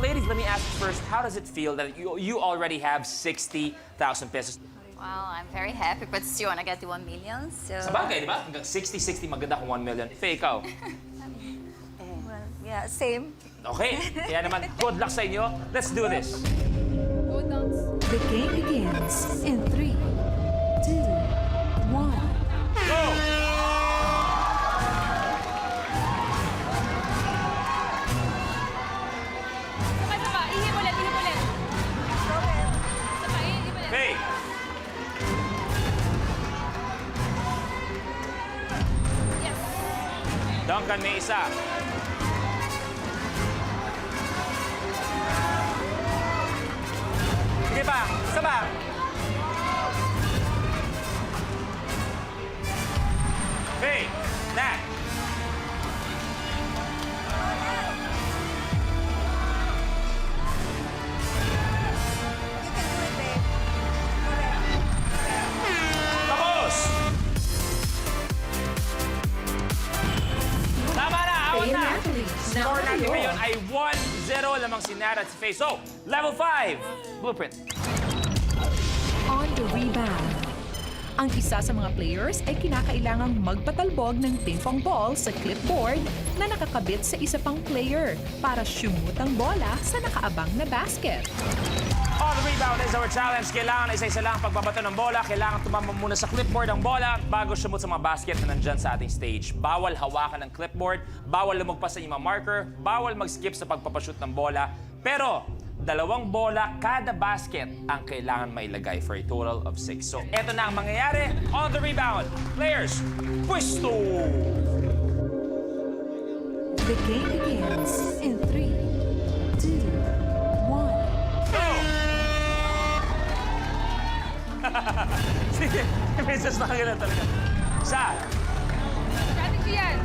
Ladies, let me ask you first, how does it feel that you already have 60,000 pesos? Well, I'm very happy, but still wanna get to 1 million, so... Sa bagay, di ba? Hanggang 60, maganda kung 1 million. Faye, ikaw? Well, yeah, same. Okay, kaya naman, good luck sa inyo. Let's do this. The game begins in 3, 2, 1. Go! Saba, ihip ulit. Saba, ihip ulit. Faye! Yes. Duncan, may isa. Sige pa, saba. Faye, Nat. You can do it, babe. Correct. Tapos! Tama na, awat na! Score natin ngayon ay 1-0 lamang si Nat at si Faye. So, level 5, Blueprint. On the rebound. Ang isa sa mga players ay kinakailangang magpatalbog ng ping-pong ball sa clipboard na nakakabit sa isa pang player para shumut ang bola sa nakaabang na basket. On the rebound is our challenge. Kailangan isa-isa lang ang pagbabato ng bola. Kailangan tumama muna sa clipboard ang bola bago sumut sa mga basket na nandyan sa ating stage. Bawal hawakan ng clipboard, bawal lumagpas sa inyong marker, bawal mag-skip sa pagpapashoot ng bola. Pero, 2 bola kada basket ang kailangan mailagay for a total of 6. So, eto na ang mangyayari. On the rebound, players, pwesto! The game begins in 3, 2, 1. Go! Sige, Princess na kagala talaga. Isa, Strategy yan.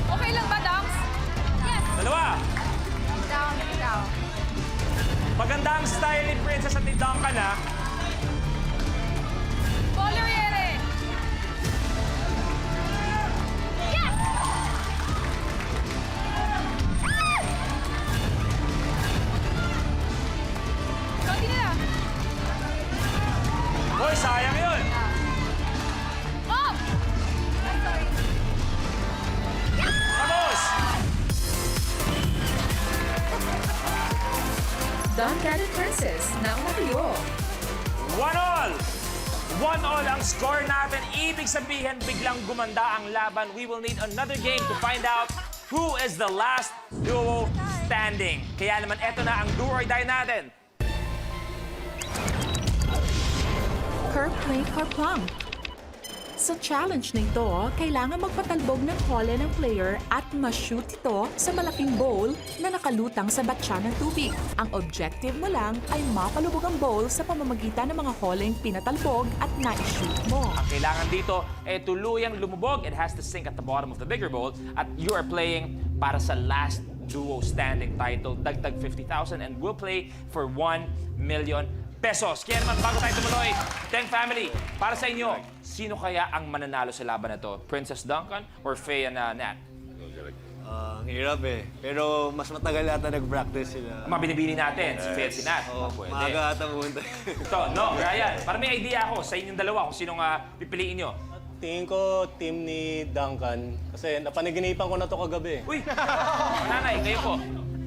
Okay lang ba, Doms? Yes. 2. Down. Maganda ang style ni Princess at ni Duncan, ha? Boleriere. Yes! Konti na lang. Hoy, sayang yun! Oh! Tapos! Duncan and Princess, nauna kayo. 1-all! 1-all ang score natin. Ibig sabihin, biglang gumanda ang laban. We will need another game to find out who is the last duo standing. Kaya naman, eto na ang do or die natin. Kerp play Kerplunk. Sa challenge na ito, kailangan magpatalbog ng hole ng player at ma-shoot ito sa malaking bowl na nakalutang sa batya ng tubig. Ang objective mo lang ay mapalubog ang bowl sa pamamagitan ng mga holeng pinatalbog at na-shoot mo. Ang kailangan dito ay tuluyang lumubog. It has to sink at the bottom of the bigger bowl. At you are playing para sa last duo standing title, Dagdag 50,000, and we'll play for 1 million pesos. Kaya naman, bago tayo tumuloy, Teng Family, para sa inyo, sino kaya ang mananalo sa laban na to? Princess Duncan or Faye and Nat? Ang hirap eh. Pero mas matagal yata nag-practice sila. Ang mga binibili natin, si Faye at si Nat. Oo, Pwede. maaga ata pumunta. Ito, no, Ryan, para may idea ako sa inyong dalawa kung sinong pipiliin nyo. Tingin ko, team ni Duncan. Kasi napanaginipan ko na to kagabi. Uy! Nanay, kayo po.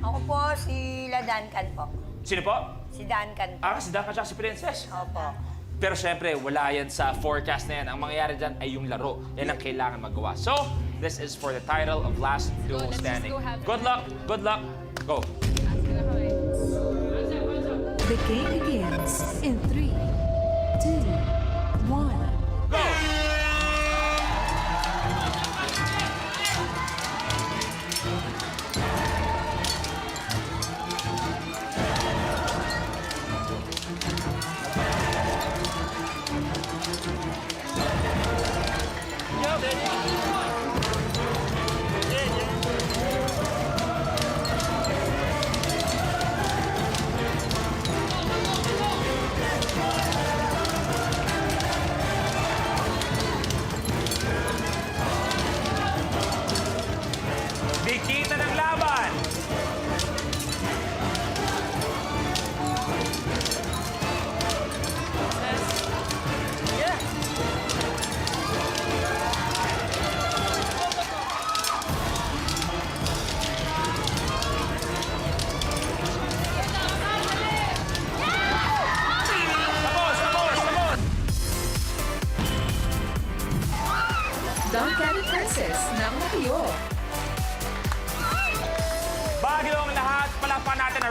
Ako po, si La Duncan po. Sino po? Si Duncan po. Si Duncan at si Princess. Opo. Pero syempre, wala yan sa forecast na yan. Ang mangyayari dyan ay yung laro. Yan ang kailangan magawa. So, this is for the title of Last Duo let's just Standing. go have it. Good luck, good luck. Go. The game begins in 3, 2, 1. Go!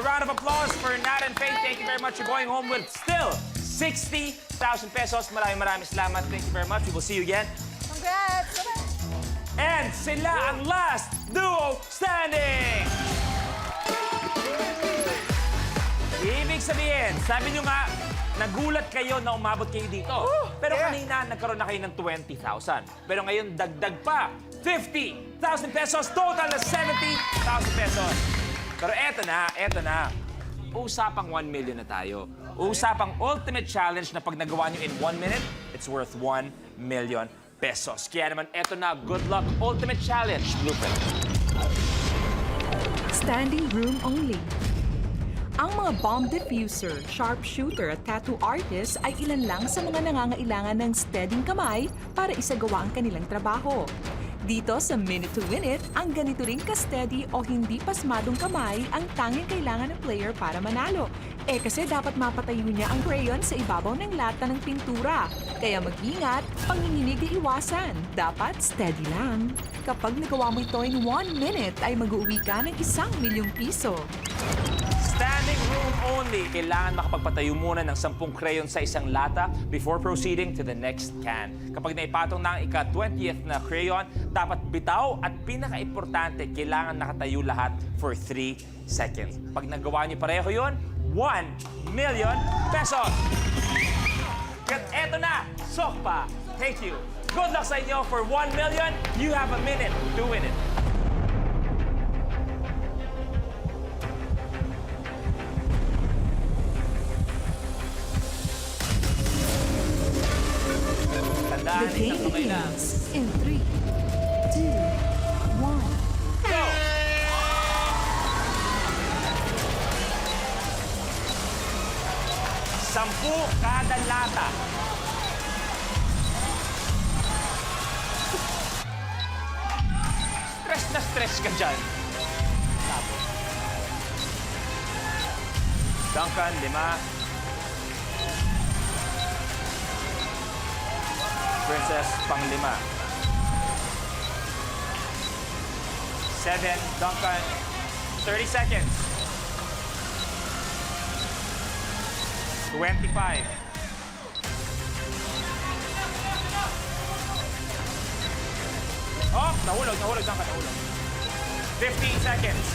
A round of applause for Nat and Faith. Thank you very much. You're going home with still 60,000 pesos. Maraming salamat. Thank you very much. We will see you again. Congrats! And sila ang last duo standing! Ibig sabihin, sabi nyo nga, nagulat kayo na umabot kayo dito. Pero kanina, nagkaroon na kayo ng 20,000. Pero ngayon, dagdag pa, 50,000 pesos, total na 70,000 pesos. Pero eto na. Usapang 1 million na tayo. Usapang ultimate challenge na pag nagawa nyo in 1 minute, it's worth 1 million pesos. Kaya naman, eto na, good luck, ultimate challenge, Blueprint. Standing room only. Ang mga bomb diffuser, sharpshooter at tattoo artist ay ilan lang sa mga nangangailangan ng steadying kamay para isagawa ang kanilang trabaho. Dito sa Minute to Win It, ang ganito ring ka-steady o hindi pasmadong kamay ang tanging kailangan ng player para manalo. Kasi dapat mapatayo niya ang crayon sa ibabaw ng lata ng pintura. Kaya mag-ingat, panginginig ay iwasan. Dapat steady lang. Kapag nagawa mo ito in 1 minute, ay mag-uwi ka ng 1 milyong piso. Standing room only. Kailangan makapagpatayo muna ng 10 crayon sa isang lata before proceeding to the next can. Kapag naipatong na ang ika-20th na crayon, dapat bitaw at pinaka-importante, kailangan nakatayo lahat for 3 seconds. Pag nagawa niyo pareho yon, 1 million pesos! At eto na, Sokpa. Thank you. Good luck sa inyo for 1 million. You have a minute to win it. The Tandaan, game isang kamay lang. begins in 3, 2, 1. Go! Sampu kada lata. Stress na stress ka dyan. Tapos. Duncan, 5. Princess, pang 5. 7, Duncan, 30 seconds. 25. Oh, nahulog, Duncan, nahulog. 15 seconds.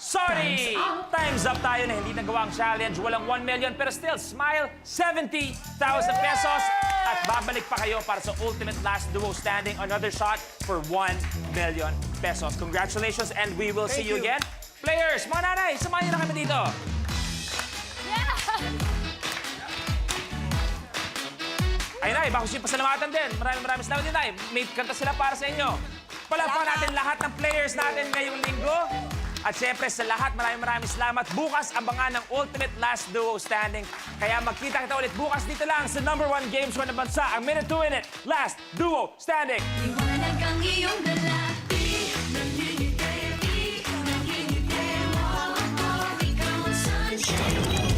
Sorry! Time's up tayo na hindi nagawa ang challenge. Walang 1 million pero still, smile, 70,000 pesos. At babalik pa kayo para sa ultimate last duo standing. Another shot for 1 million pesos. Congratulations and we will see you again. Players, mga nanay, samahan niyo na kami dito. Ay, Nay, bako siya pasalamatan din. Maraming salamat din, Nay. May kanta sila para sa inyo. Palakpakan natin lahat ng players natin ngayong linggo. At syempre sa lahat, maraming salamat. Bukas, abangan ng Ultimate Last Duo Standing. Kaya magkita kita ulit bukas dito lang sa #1 game show ng bansa, ang Minute to Win It, Last Duo Standing. Liwanag ang iyong dalapi, nangingiti mo, ikaw ang sunshine.